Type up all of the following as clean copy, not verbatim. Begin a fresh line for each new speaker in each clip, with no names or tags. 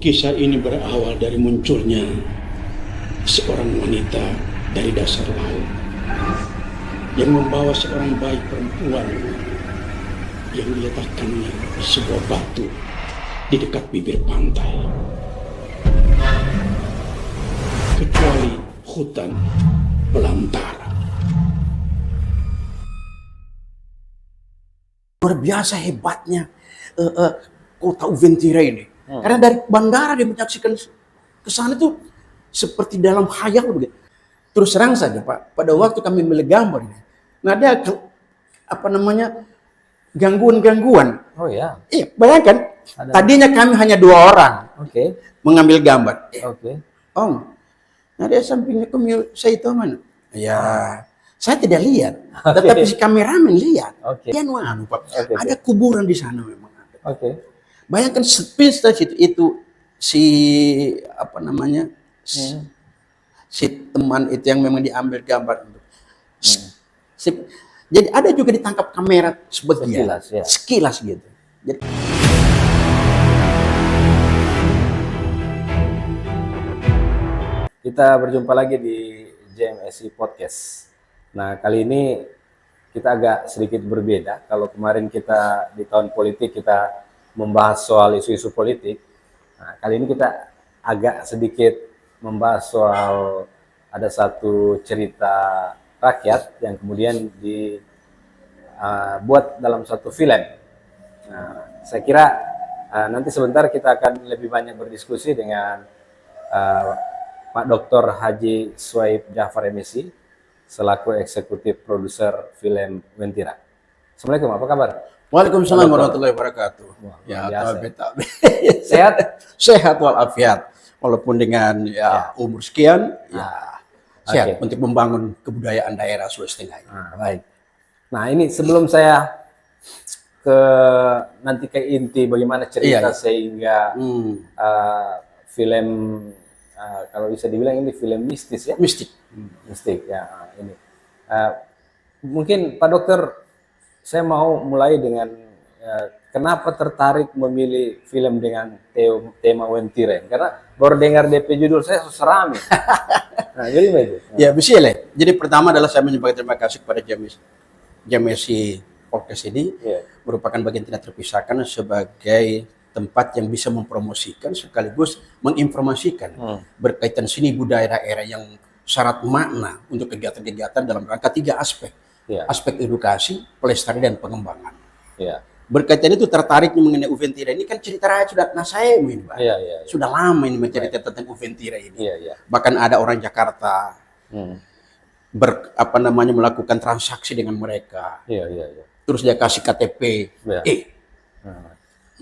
Kisah ini berawal dari munculnya seorang wanita dari dasar laut yang membawa seorang bayi perempuan yang diletakkannya di sebuah batu di dekat bibir pantai. Kecuali hutan belantara. Luar biasa hebatnya kota Uventira ini. Karena dari bandara dia menyaksikan ke sana itu seperti dalam khayal begitu. Terus terang saja Pak, pada waktu kami melihat gambar ini, nah ada gangguan-gangguan.
Oh ya.
Iya, bayangkan. Tadinya kami hanya 2 orang mengambil gambar.
Oke.
Om, nah dia sampingnya saya itu mana? Ya, saya tidak lihat, tetapi si kameramen lihat. Dia Pak. Ada kuburan di sana memang. Bayangkan spesies itu si si teman itu yang memang diambil gambar. Jadi ada juga ditangkap kamera sebagian, sekilas gitu. Jadi,
kita berjumpa lagi di JMSI Podcast. Nah, kali ini kita agak sedikit berbeda. Kalau kemarin kita di tahun politik kita membahas soal isu-isu politik. Nah, kali ini kita agak sedikit membahas soal ada satu cerita rakyat yang kemudian dibuat dalam satu film. Nah, saya kira nanti sebentar kita akan lebih banyak berdiskusi dengan Pak Dr. Haji Swaib Jafar MSI selaku eksekutif produser film Uventira. Assalamualaikum, apa kabar?
Waalaikumsalam warahmatullahi wabarakatuh. Ya,
sehat?
Sehat walafiat. Walaupun dengan umur sekian, sehat untuk membangun kebudayaan daerah Sulawesi Tengah.
Baik. Nah, ini sebelum saya nanti ke inti bagaimana cerita sehingga film kalau bisa dibilang ini film mistis ya?
Mistik
ya ini. Mungkin Pak Dokter, saya mau mulai dengan kenapa tertarik memilih film dengan tema Uventira? Karena baru dengar DP judul saya seram. Nah, jadi begitu.
Ya, bisa lah. Jadi pertama adalah saya menyampaikan terima kasih kepada JMSI Podcast ini merupakan bagian tidak terpisahkan sebagai tempat yang bisa mempromosikan sekaligus menginformasikan berkaitan seni budaya daerah yang syarat makna untuk kegiatan-kegiatan dalam rangka 3 aspek. Aspek edukasi, pelestarian, dan pengembangan. Berkaitan itu tertarik mengenai Uventira ini kan cerita rakyat sudah saya ini Pak. Sudah lama ini mencerita tentang Uventira ini. Bahkan ada orang Jakarta melakukan transaksi dengan mereka. Terus dia kasih KTP.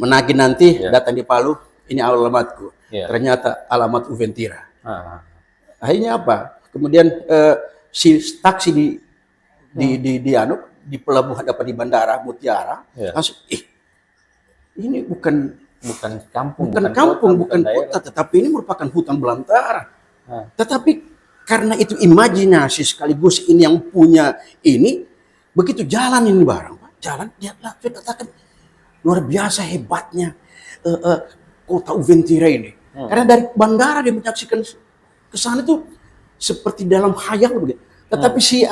Menagih nanti datang di Palu, ini alamatku. Ternyata alamat Uventira. Akhirnya apa? Kemudian si taksi di pelabuhan dapat di bandara Mutiara langsung ini bukan kampung, bukan kota, tetapi ini merupakan hutan belantara. Tetapi karena itu imajinasi sekaligus ini yang punya ini begitu jalan ini barang Pak, jalan dia katakan luar biasa hebatnya kota Uventira ini. Karena dari bandara dia menyaksikan ke sana itu seperti dalam khayal begitu. Tetapi si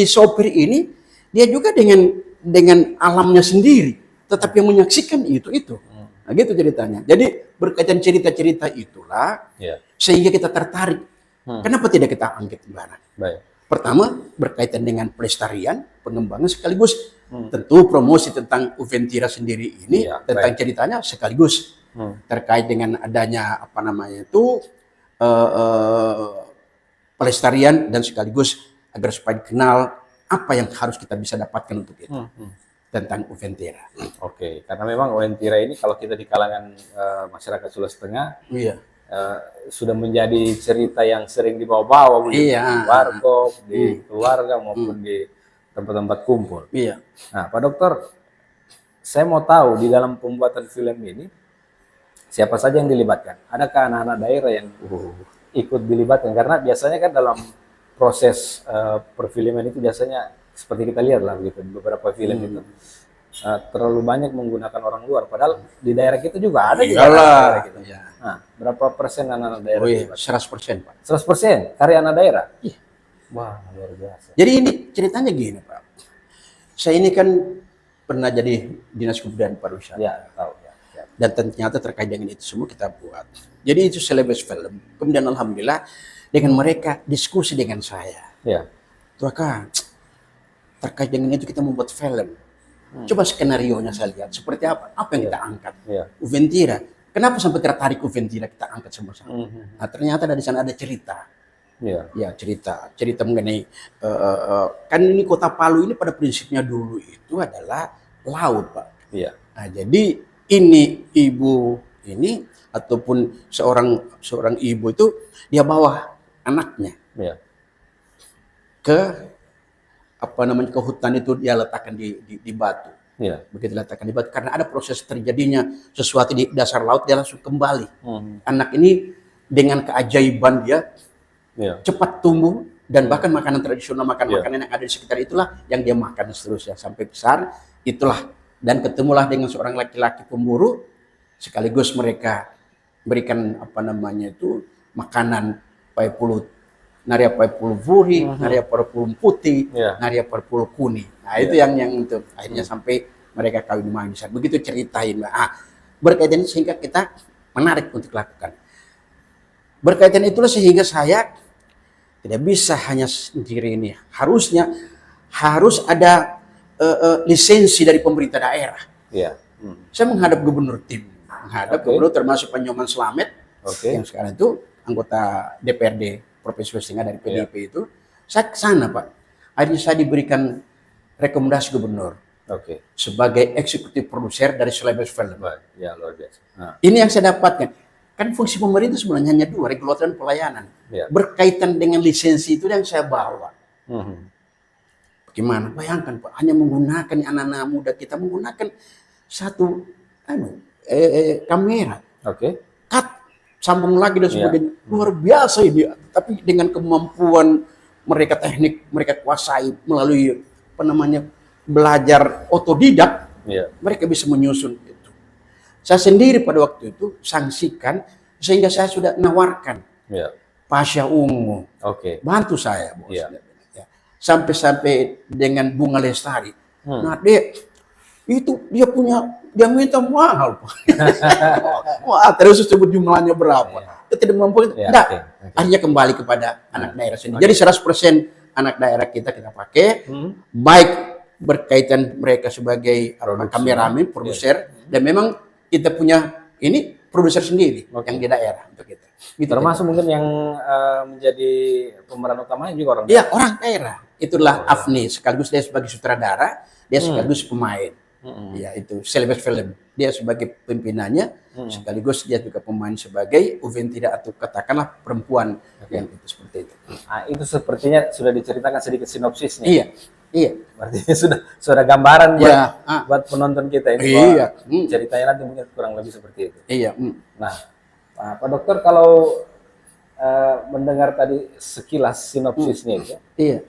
sopir ini dia juga dengan alamnya sendiri, tetapi yang menyaksikan itu. Nah, gitu ceritanya. Jadi berkaitan cerita-cerita itulah sehingga kita tertarik. Kenapa tidak kita angkat di mana? Pertama berkaitan dengan pelestarian, pengembangan sekaligus tentu promosi tentang Uventira sendiri ini tentang ceritanya sekaligus terkait dengan adanya pelestarian dan sekaligus agar supaya dikenal apa yang harus kita bisa dapatkan untuk itu tentang Uventira.
Karena memang Uventira ini kalau kita di kalangan masyarakat Sulawesi Tengah sudah menjadi cerita yang sering dibawa-bawa di warkop, di keluarga maupun di tempat-tempat kumpul. Nah, Pak Dokter, saya mau tahu di dalam pembuatan film ini siapa saja yang dilibatkan? Adakah anak-anak daerah yang ikut dilibatkan? Karena biasanya kan dalam proses perfilman itu biasanya seperti kita lihat lah begitu di beberapa film itu terlalu banyak menggunakan orang luar. Padahal di daerah kita juga ada juga
Iyalah.
daerah kita.
Ya.
Nah, berapa persen anak-anak daerah?
Oh iya, 100%, Pak.
100% karya anak daerah.
Iya.
Wah, luar biasa.
Jadi ini ceritanya gini, Pak. Saya ini kan pernah jadi Dinas Kebudayaan Pariwisata.
Ya, tahu ya. Ya.
Dan ternyata terkait dengan itu semua kita buat. Jadi itu Celebes Film. Kemudian alhamdulillah dengan mereka diskusi dengan saya.
Ya.
Tuh Kak, terkait dengan itu kita membuat film. Coba skenario-nya saya lihat seperti apa yang kita angkat.
Ya.
Uventira. Kenapa sampai tertarik Uventira kita angkat sama-sama? Nah, ternyata dari sana ada cerita.
Ya.
Ya, cerita mengenai kan ini Kota Palu ini pada prinsipnya dulu itu adalah laut, Pak.
Iya.
Nah, jadi ini ibu ini ataupun seorang ibu itu dia bawa anaknya
Iya.
ke ke hutan itu, dia letakkan di batu.
Iya.
Begitu letakkan di batu karena ada proses terjadinya sesuatu di dasar laut, dia langsung kembali. Anak ini dengan keajaiban dia
Iya.
cepat tumbuh dan bahkan makanan tradisional, makanan yang ada di sekitar itulah yang dia makan seterusnya sampai besar. Itulah, dan ketemulah dengan seorang laki-laki pemburu, sekaligus mereka berikan makanan paipulu, naria paipulu vuri, naria paipulu putih, naria paipulu kuning. Nah, itu yang untuk akhirnya sampai mereka kawin mangisan. Begitu ceritain, berkaitan sehingga kita menarik untuk lakukan. Berkaitan itulah sehingga saya tidak bisa hanya sendiri ini. Harus ada lisensi dari pemerintah daerah.
Iya.
Saya menghadap gubernur gubernur termasuk Pak Nyoman Slamet, yang sekarang itu anggota DPRD Provinsi Sulawesi Tengah dari PDIP itu. Saya ke sana, Pak. Akhirnya saya diberikan rekomendasi gubernur sebagai eksekutif produser dari Celebes Film.
Ya, luar biasa. Nah.
Ini yang saya dapatkan. Kan fungsi pemerintah sebenarnya hanya dua, regulator dan pelayanan.
Ya.
Berkaitan dengan lisensi itu yang saya bawa. Bagaimana? Bayangkan, Pak, hanya menggunakan anak-anak muda kita menggunakan satu kamera. Cut, sambung lagi dan sebagainya. Luar biasa ini. Tapi dengan kemampuan mereka, teknik mereka kuasai melalui belajar otodidak, mereka bisa menyusun itu. Saya sendiri pada waktu itu sanksikan sehingga saya sudah menawarkan Pasha Ungu, bantu saya, bos. Sampai dengan Bunga Lestari. Nah, dia minta mahal, Pak. Wah, terus sebut jumlahnya berapa. Kita tidak mampu. Akhirnya kembali kepada anak daerah sendiri. Jadi 100% anak daerah kita pakai, baik berkaitan mereka sebagai kameramen, produser, dan memang kita punya ini produser sendiri yang di daerah untuk kita.
Gitu, termasuk mungkin yang menjadi pemeran utamanya juga orang daerah.
Iya, orang daerah. Itulah Afni, sekaligus dia sebagai sutradara, dia sekaligus pemain. Ya, itu Celebes Film. Dia sebagai pimpinannya, sekaligus dia juga pemain sebagai Uventira atau katakanlah perempuan yang itu seperti itu.
Nah, itu sepertinya sudah diceritakan sedikit sinopsisnya.
Iya.
Berarti sudah gambaran buat penonton kita ini. Iya. Ceritanya nanti mungkin kurang lebih seperti itu.
Iya.
Nah, Pak Dokter, kalau mendengar tadi sekilas sinopsisnya itu, ya,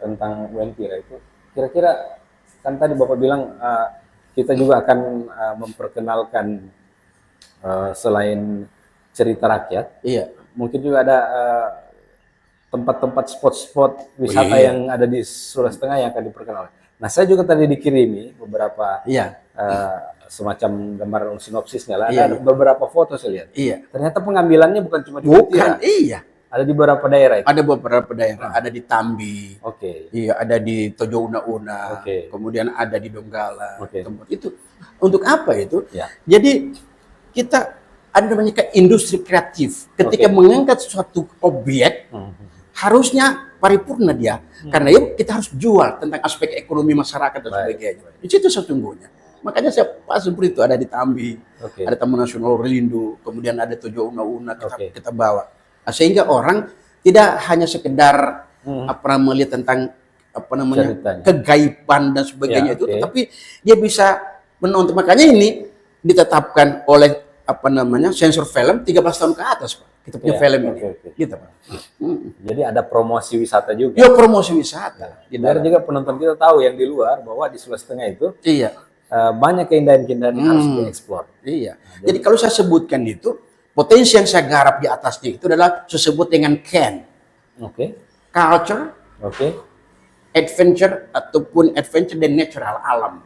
tentang Uventira itu, kira-kira kan tadi Bapak bilang kita juga akan memperkenalkan selain cerita rakyat, mungkin juga ada tempat-tempat spot-spot wisata yang ada di Sulawesi Tengah yang akan diperkenalkan. Nah, saya juga tadi dikirimi beberapa semacam gambaran sinopsisnya lah. Ada beberapa foto saya lihat. Ternyata pengambilannya bukan cuma di Uventira. Ada di beberapa daerah itu.
Ada beberapa daerah, ada di Tambi. Ada di Tojo Una-Una. Kemudian ada di Donggala. Tempat itu. Untuk apa itu? Jadi kita ada namanya industri kreatif. Ketika mengangkat suatu objek, harusnya paripurna dia. Karena kita harus jual tentang aspek ekonomi masyarakat dan sebagainya. Di situ sesungguhnya. Makanya saya pas seperti itu ada di Tambi, ada Taman Nasional Rindu, kemudian ada Tojo Una-Una kita bawa. Nah, sehingga orang tidak hanya sekedar melihat tentang ceritanya, kegaiban dan sebagainya itu, tetapi dia bisa menonton. Makanya ini ditetapkan oleh sensor film 13 tahun ke atas, Pak. Kita punya film ini. Gitu, Pak.
Jadi ada promosi wisata juga.
Ya, promosi wisata.
Biar juga penonton kita tahu yang di luar bahwa di Sulawesi Tengah itu banyak keindahan-keindahan yang harus dieksplor.
Iya. Jadi kalau saya sebutkan itu, potensi yang saya garap di atasnya itu adalah disebut dengan CAN. Culture, adventure ataupun adventure dan natural alam.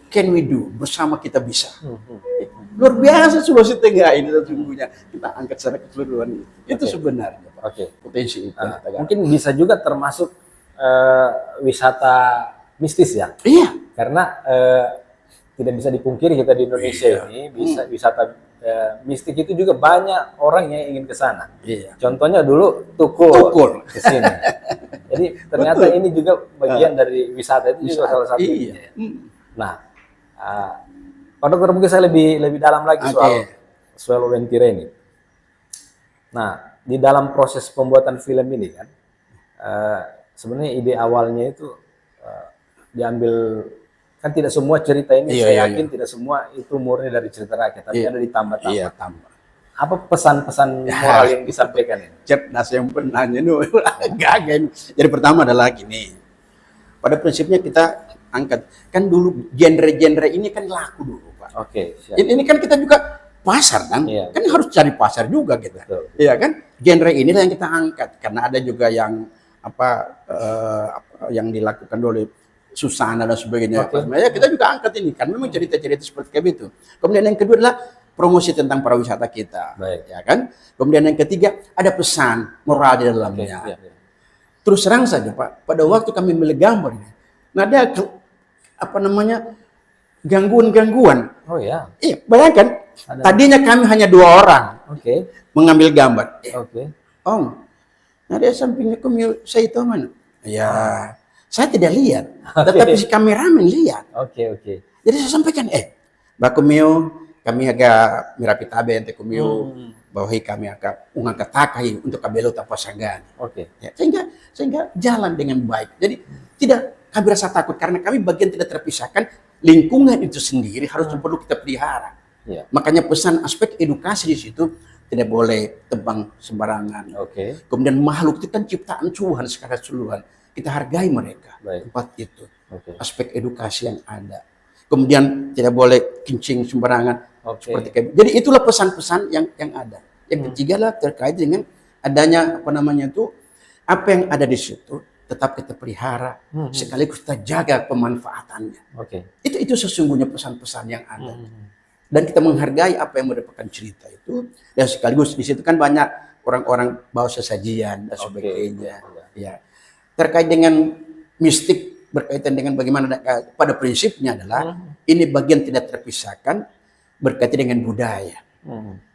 Can we do? Bersama kita bisa. Luar biasa Sulawesi Tengah ini sesungguhnya. Kita angkat secara keseluruhan itu sebenarnya potensi itu.
Mungkin bisa juga termasuk wisata mistis ya.
Iya.
Karena tidak bisa dipungkiri kita di Indonesia ini bisa wisata mistik itu juga banyak orang yang ingin ke sana. Contohnya dulu Tukul ke sini. Jadi ternyata ini juga bagian dari wisata itu juga salah satunya. Nah, Pak Dokter mungkin saya lebih dalam lagi soal Wentira ini. Nah, di dalam proses pembuatan film ini kan, sebenarnya ide awalnya itu diambil, kan tidak semua cerita ini saya yakin tidak semua itu murni dari cerita rakyat, tapi ada ditambah-tambah. Apa pesan-pesan moral yang disampaikan ini?
Cerdas yang penanya itu gagal. Jadi pertama adalah gini. Pada prinsipnya kita angkat, kan dulu genre-genre ini kan laku dulu, Pak. Ini kan kita juga pasar kan, kan harus cari pasar juga kita. Iya kan? Genre ini yang kita angkat karena ada juga yang yang dilakukan oleh Susana dan sebagainya. Ya, kita juga angkat ini kan memang cerita-cerita seperti itu. Kemudian yang kedua adalah promosi tentang pariwisata kita, ya kan? Kemudian yang ketiga ada pesan moral di dalamnya. Terus terang saja Pak, pada waktu kami milih gambar ini, nah ada gangguan-gangguan. Iya, bayangkan tadinya kami hanya 2 orang mengambil gambar. Nah dia sampingnya saya itu mana? Ya, saya tidak lihat, tetapi si kameramen lihat. Jadi saya sampaikan, Mbak Kumio, kami agak mirapi tabe ente Kumio, bahwa kami agak ungangkat takai untuk kabelo tapasangan. Ya, sehingga jalan dengan baik. Jadi tidak kami rasa takut karena kami bagian tidak terpisahkan, lingkungan itu sendiri harus perlu kita pelihara. Makanya pesan aspek edukasi di situ tidak boleh tebang sembarangan. Kemudian makhluk itu kan ciptaan Tuhan secara keseluruhan. Kita hargai mereka tempat itu. Aspek edukasi yang ada. Kemudian tidak boleh kencing sembarangan. Jadi itulah pesan-pesan yang ada. Yang ketiga lah terkait dengan adanya apa yang ada di situ tetap kita pelihara, sekaligus kita jaga pemanfaatannya. Itu sesungguhnya pesan-pesan yang ada. Dan kita menghargai apa yang merupakan cerita itu, dan sekaligus di situ kan banyak orang-orang bawa sesajian dan sebagainya. Ya. Terkait dengan mistik berkaitan dengan bagaimana pada prinsipnya adalah ini bagian tidak terpisahkan berkaitan dengan budaya.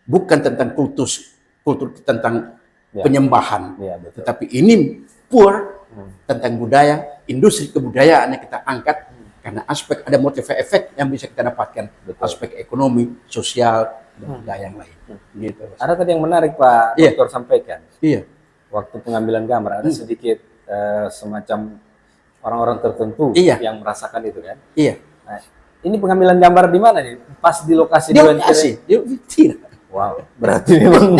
Bukan tentang kultur tentang penyembahan, tetapi ini pure tentang budaya, industri kebudayaan yang kita angkat karena aspek ada motif efek yang bisa kita dapatkan, aspek ekonomi, sosial, dan budaya yang lain. Gitu.
Ada tadi yang menarik Pak Dokter sampaikan. Waktu pengambilan gambar ada sedikit semacam orang-orang tertentu yang merasakan itu kan. Nah, ini pengambilan gambar di mana nih? Pas di lokasi
di lokasi.
Wow, berarti memang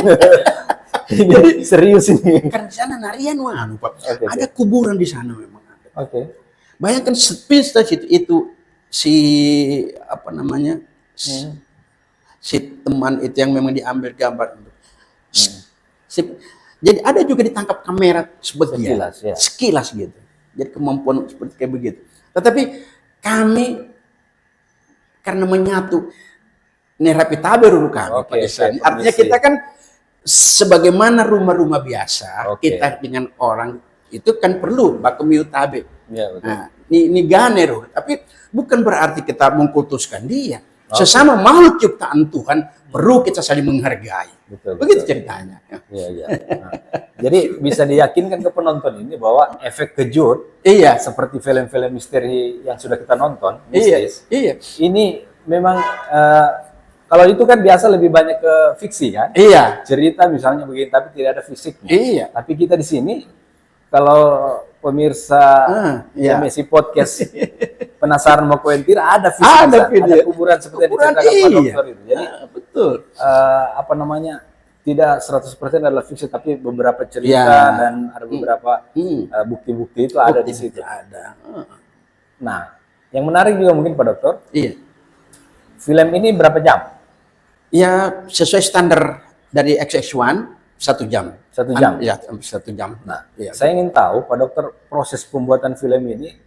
jadi serius ini.
Karena di sana narian Pak. Ada kuburan di sana memang. Bayangkan space itu si si teman itu yang memang diambil gambar. Jadi ada juga ditangkap kamera sebagian, sekilas gitu. Jadi kemampuan seperti kayak begitu. Tetapi kami karena menyatu nerapi taber dulu kami pada saat. Artinya kita kan sebagaimana rumah-rumah biasa, kita dengan orang itu kan perlu baku miu tabe. Nah, ini ganero, tapi bukan berarti kita mengkultuskan dia. Sesama makhluk ciptaan Tuhan perlu kita saling menghargai. Begitu ceritanya.
Nah, jadi bisa diyakinkan ke penonton ini bahwa efek kejut, seperti film-film misteri yang sudah kita nonton, mistis, ini memang kalau itu kan biasa lebih banyak ke fiksi kan? Cerita misalnya begini, tapi tidak ada fisiknya. Tapi kita di sini, kalau pemirsa MSI Podcast penasaran mau Wentira, ada fisik, ada kuburan seperti yang diceritakan Pak Dokter itu. Jadi
betul.
Tidak 100% adalah fiksi, tapi beberapa cerita dan ada beberapa bukti-bukti itu ada di situ.
Ada.
Nah, Yang menarik juga mungkin Pak Dokter,
Iya.
film ini berapa jam?
Ya sesuai standar dari XX1 1 jam.
1 jam?
Ya 1 jam.
Nah,
iya.
saya ingin tahu Pak Dokter, proses pembuatan film ini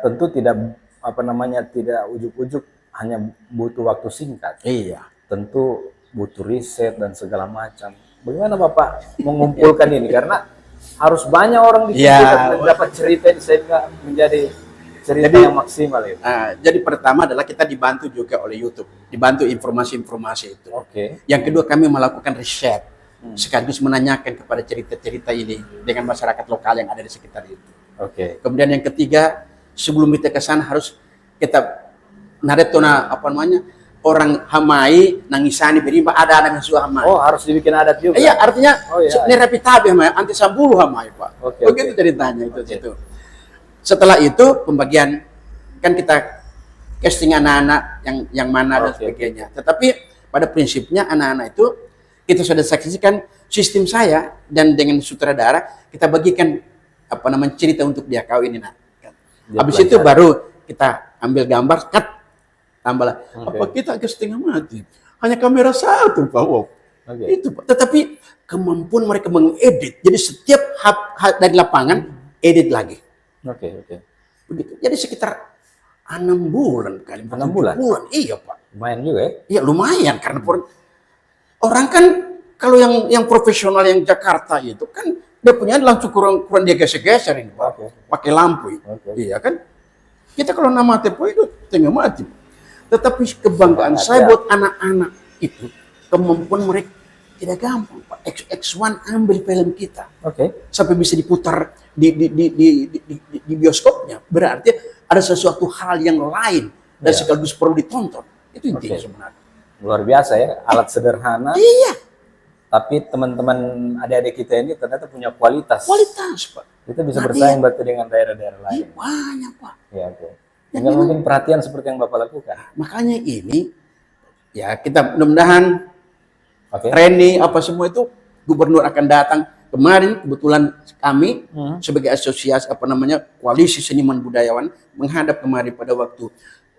tentu tidak tidak ujuk-ujuk hanya butuh waktu singkat.
Iya.
Tentu butuh riset dan segala macam. Bagaimana Bapak mengumpulkan ini? Karena harus banyak orang dikumpulkan dapat cerita ini sehingga menjadi cerita yang maksimal itu.
Jadi pertama adalah kita dibantu juga oleh YouTube, dibantu informasi-informasi itu.
Oke.
Yang kedua kami melakukan riset, sekaligus menanyakan kepada cerita-cerita ini dengan masyarakat lokal yang ada di sekitar itu.
Oke.
Kemudian yang ketiga, sebelum kita ke sana harus kita naretona orang Hamai nangisani berimba ada anak yang sudah Hamai.
Oh, harus dibikin adat juga.
Iya, artinya ini repitabe Hamai, anti sambulu Hamai, Pak. Begitu ceritanya itu. Setelah itu pembagian kan kita casting anak-anak yang mana dan sebagainya. Tetapi pada prinsipnya anak-anak itu kita sudah saksikan sistem saya dan dengan sutradara kita bagikan cerita untuk dia kawin ini. Habis itu baru kita ambil gambar, tambahlah. Apa kita ke setengah mati? Hanya kamera satu, Pak. Itu, Pak. Tetapi kemampuan mereka mengedit. Jadi setiap dari lapangan edit lagi.
Oke.
Begitu. Jadi sekitar 6 bulan kali.
6 bulan?
Iya, Pak.
Lumayan juga ya?
Iya, lumayan karena orang kan kalau yang profesional yang Jakarta itu kan dia punya langsung kurang dia geser-geser ini, Pak. Pakai lampu. Iya kan? Kita kalau nama tepo itu tengah mati. Tetapi kebanggaan saya buat anak-anak itu, kemampuan mereka tidak gampang, Pak. X1 ambil film kita. Sampai bisa diputar di bioskopnya. Berarti ada sesuatu hal yang lain dan sekaligus perlu ditonton. Itu intinya sebenarnya.
Luar biasa ya, alat sederhana.
Iya.
Tapi teman-teman adik-adik kita ini ternyata punya kualitas.
Pak.
Kita bisa bersaing berarti dengan daerah-daerah lain.
Iya, banyak, Pak.
Iya, tinggal mungkin perhatian seperti yang Bapak lakukan.
Makanya ini, ya kita mudah-mudahan Reni apa semua itu gubernur akan datang. Kemarin kebetulan kami sebagai asosiasi koalisi seniman budayawan menghadap kemarin pada waktu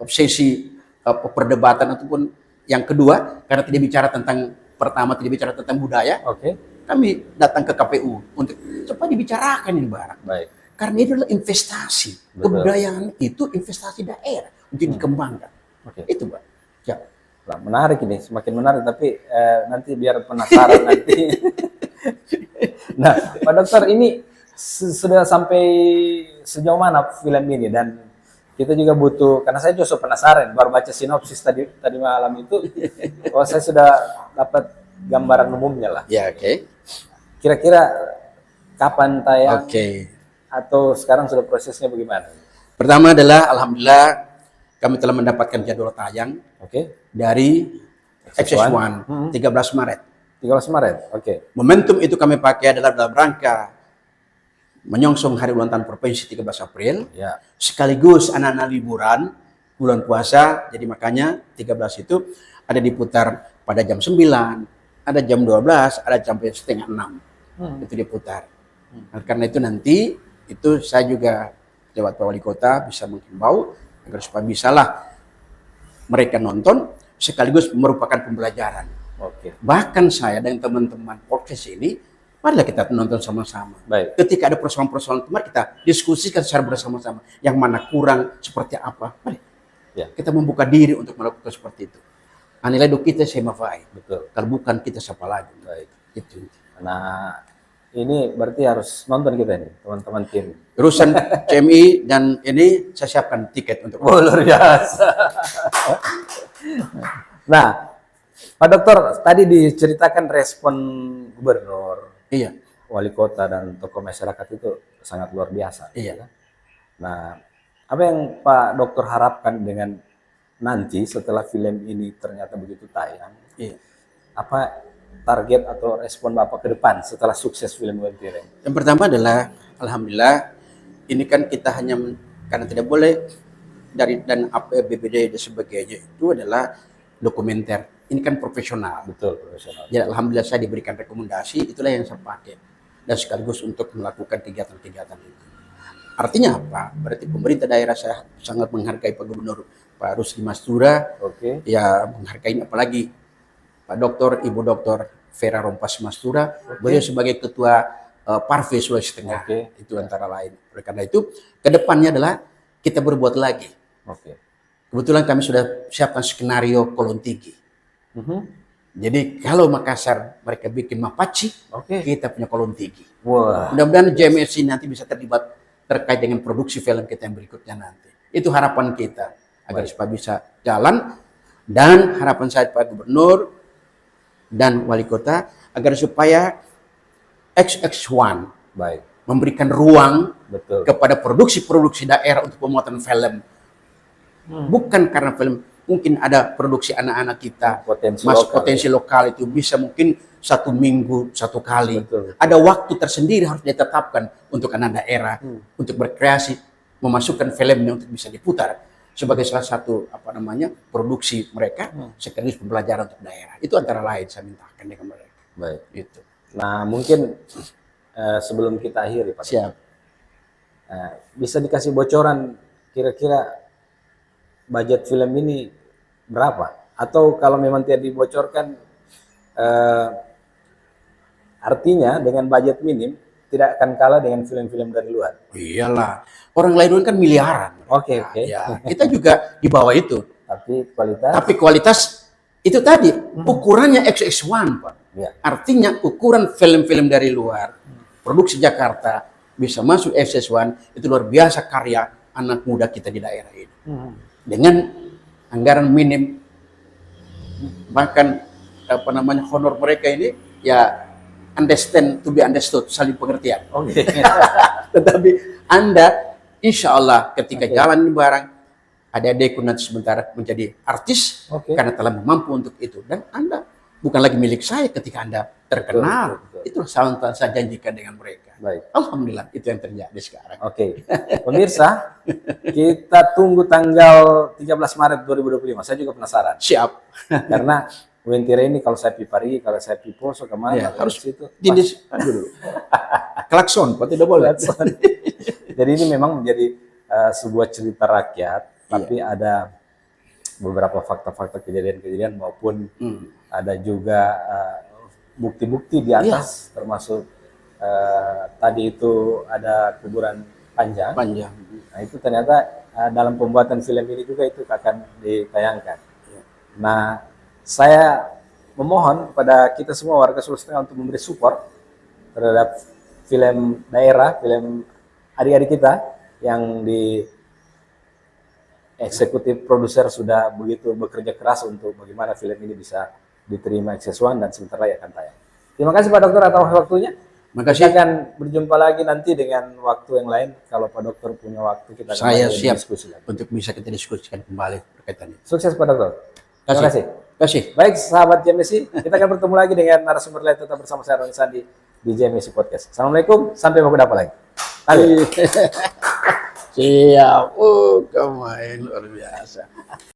sesi perdebatan ataupun yang kedua karena tidak bicara tentang pertama tidak bicara tentang budaya. Kami datang ke KPU untuk cepat dibicarakan ini barang.
Baik.
Karena itu adalah investasi. Kebudayaan itu investasi daerah untuk dikembangkan. Itu, Pak. Ya.
Nah, menarik ini, semakin menarik. Tapi nanti biar penasaran nanti. Nah, Pak Dokter, ini sudah sampai sejauh mana film ini? Dan kita juga butuh, karena saya juga penasaran, baru baca sinopsis tadi malam itu, saya sudah dapat gambaran umumnya lah.
Ya,
Kira-kira kapan tayang?
Atau
sekarang sudah prosesnya bagaimana?
Pertama adalah alhamdulillah kami telah mendapatkan jadwal tayang dari XX1 13 Maret.
13 Maret.
Momentum itu kami pakai adalah dalam rangka menyongsong Hari Ulang Tahun Provinsi 13 April. Sekaligus anak-anak liburan bulan puasa. Jadi makanya 13 itu ada diputar pada jam 9, ada jam 12, ada sampai setengah 6. Itu diputar. Karena itu nanti itu saya juga lewat Pak Wali Kota bisa menghimbau agar supaya bisalah mereka nonton sekaligus merupakan pembelajaran. Bahkan saya dan teman-teman podcast ini, marilah kita nonton sama-sama. Ketika ada persoalan-persoalan, mari kita diskusikan secara bersama-sama. Yang mana kurang, seperti apa. Mari kita membuka diri untuk melakukan seperti itu. Anilai do kita saya mafai. Kalau bukan kita siapa lagi. Itu.
Nah, ini berarti harus nonton kita ini, teman-teman tim.
Urusan CMI dan ini saya siapkan tiket untuk.
Luar biasa. Nah, Pak Dokter, tadi diceritakan respon gubernur, wali kota dan tokoh masyarakat itu sangat luar biasa. Nah, apa yang Pak Dokter harapkan dengan nanti setelah film ini ternyata begitu tayang? Apa target atau respon Bapak ke depan setelah sukses film Wentireng?
Yang pertama adalah, alhamdulillah, ini kan kita hanya karena tidak boleh dari dan APBD dan sebagainya itu adalah dokumenter. Ini kan profesional.
Profesional.
Jadi alhamdulillah saya diberikan rekomendasi, itulah yang saya pakai. Dan sekaligus untuk melakukan kegiatan-kegiatan itu. Artinya apa? Berarti pemerintah daerah saya sangat menghargai Pak Gubernur Pak Rusdi Mastura, ya menghargai apalagi Pak Doktor, Ibu Doktor Vera Rompas Mastura, beliau sebagai Ketua Parve Sulawesi Tengah, itu antara lain. Oleh karena itu, kedepannya adalah kita berbuat lagi. Kebetulan kami sudah siapkan skenario Kolon Tinggi. Jadi kalau Makassar mereka bikin Mapaci, kita punya Kolon Tinggi. Mudah-mudahan JMSC nanti bisa terlibat terkait dengan produksi film kita yang berikutnya nanti. Itu harapan kita agar supaya bisa jalan, dan harapan saya Pak Gubernur dan Wali Kota agar supaya XX1 memberikan ruang kepada produksi-produksi daerah untuk pembuatan film. Bukan karena film, mungkin ada produksi anak-anak kita, potensi lokal itu bisa mungkin 1 minggu 1 kali. Ada waktu tersendiri harus ditetapkan untuk anak daerah, untuk berkreasi, memasukkan filmnya untuk bisa diputar sebagai salah satu produksi mereka, sekaligus pembelajaran untuk daerah. Itu antara lain saya mintakan dengan mereka. Gitu.
Nah, mungkin sebelum kita akhiri, Pak.
Siap.
Bisa dikasih bocoran kira-kira budget film ini berapa? Atau kalau memang tidak dibocorkan, artinya dengan budget minim tidak akan kalah dengan film-film dari luar.
Iyalah, orang lain kan miliaran. Ya, kita juga di bawah itu. Tapi kualitas itu tadi ukurannya XX1, Pak. Artinya ukuran film-film dari luar, produksi Jakarta bisa masuk XX1, itu luar biasa karya anak muda kita di daerah ini. Dengan anggaran minim, bahkan honor mereka ini ya understand to be understood, saling pengertian. Tetapi Anda insya Allah ketika jalan bareng, adik-adikku nanti sebentar menjadi artis karena telah mampu untuk itu, dan Anda bukan lagi milik saya ketika Anda terkenal. Itulah saya janjikan dengan mereka. Alhamdulillah itu yang terjadi sekarang.
Pemirsa, kita tunggu tanggal 13 Maret 2025. Saya juga penasaran.
Siap.
Karena Uentire ini kalau saya Pari, kalau saya Poso kemana
harus
itu
dulu. Klakson, Pak, tidak boleh.
Jadi ini memang menjadi sebuah cerita rakyat, tapi ada beberapa fakta-fakta kejadian-kejadian maupun ada juga bukti-bukti di atas, termasuk tadi itu ada kuburan panjang. Nah itu ternyata dalam pembuatan film ini juga itu akan ditayangkan. Nah saya memohon kepada kita semua warga Sulawesi Tengah untuk memberi support terhadap film daerah, film adik-adik kita yang di eksekutif produser sudah begitu bekerja keras untuk bagaimana film ini bisa diterima XX1 dan sebentar lagi akan tayang. Terima kasih Pak Dokter atas waktunya. Kita akan berjumpa lagi nanti dengan waktu yang lain. Kalau Pak Dokter punya waktu, kita akan
siap diskusi lagi untuk bisa kita diskusikan kembali berkaitan ini.
Sukses Pak Dokter. Terima kasih.
Kasih.
Baik sahabat JMSC, kita akan bertemu lagi dengan narasumber lain. Tetap bersama saya Roni Sandi di JMSC Podcast. Assalamualaikum, sampai waktu dapat lagi.
Siap. Kamu luar biasa.